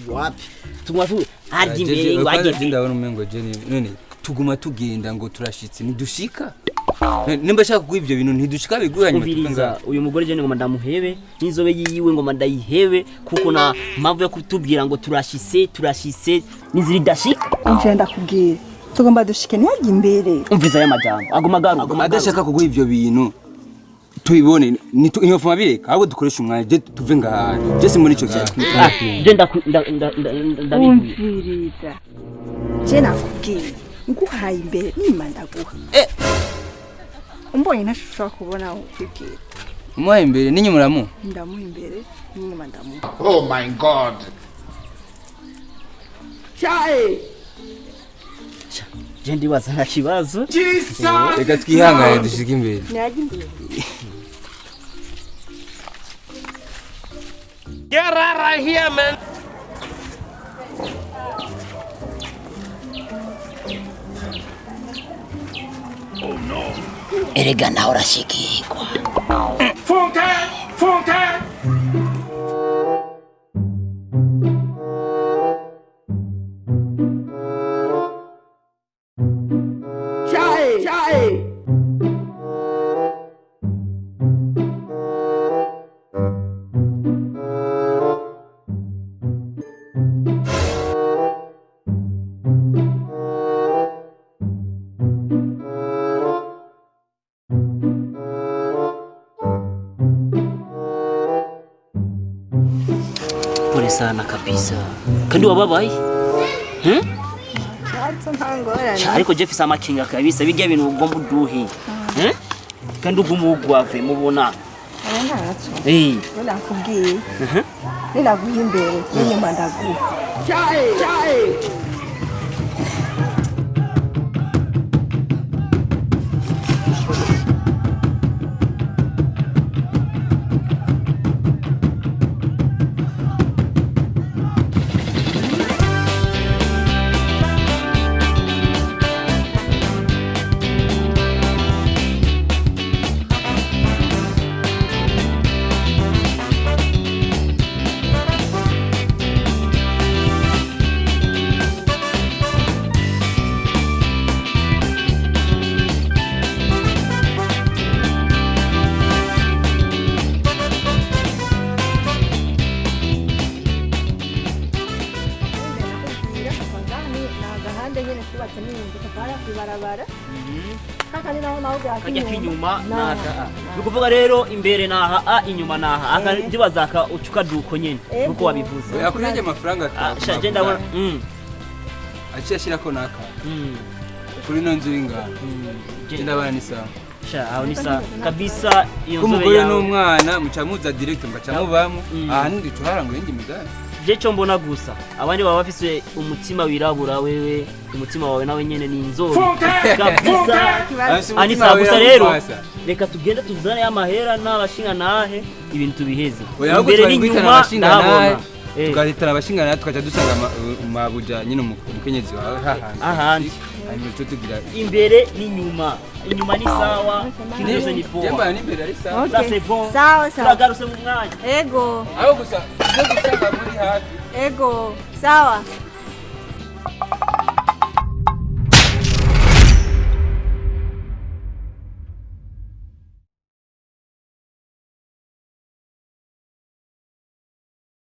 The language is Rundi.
wapi tumwa tu harya imbere ngo ageze ndabona umengo je none tuguma tugenda ngo turashitse nidushika nimba shaka kuguha ivyo bintu ntidushika biguhanye umviriza uyu mugore je ngo ndamuhebe n'inzobe yiwe ngo ndayihebe kuko na mpamvu yo kutubwira ngo turashise niziri dashika umvira ndakubwira tugomba dushike ntihajye imbere umviza aya majambo aguma adashaka kuguha ivyo bintu tuyibone niyo fuma bireka ahubwo dukoresha umwanya je tuve ngaha je si muri ico cyane je umviriza je nakubwira nguhaye imbere nima ndaguha umbonye ntashobora kubona ukubwira umuhaye imbere n'inyuma uramuha ndamuha imbere n'inyuma ndamuha Oh my God. Chae je ndibaza nta kibazo reka twihangane dushike imbere ntihajye imbere Get out of here, man. erega nawe urashikirwa Funke! Chae pole sana kabisa kandi wababaye ariko je fisa amakinga kabisa bijya bintu ugomba uduhe kandi ugumugwave mubona nakubwiye ninaguha imbere n'inyuma ndaguha Chae kajya kinyuma naha nukuvuga rero imbere naha inyuma naha akajibaza ka ucukaduko nyene nuko wabivuze yakurije amafaranga sha je ndabona acishira ko naka kuri no nzuri ngaha je ndabana ni sawa sha aho ni sawa kabisa iyo nzobe umugore n'umwana mucamuza direct mbacamubamwe aha ndi tuharango yindi migani je cyo mbona gusa abandi baba bafise umutima wirabura wewe umutima wawe nawe nyene ni inzobe kabisa anisa gusa rero reka tugende tuzane amahera n'abashinga nahe ibintu tubiheze imbere n'inyuma ndahabona tukahitana abashinga nahe tukaja dusanga mabuja nyine umukenyezi wawe ahandi tugira imbere n'inyuma inyuma ni sawa kineze ni poa jemba n'imbere ari sawa ça c'est bon sawa turagaruse mu mwanya ego aho gusa muri hafi ego sawa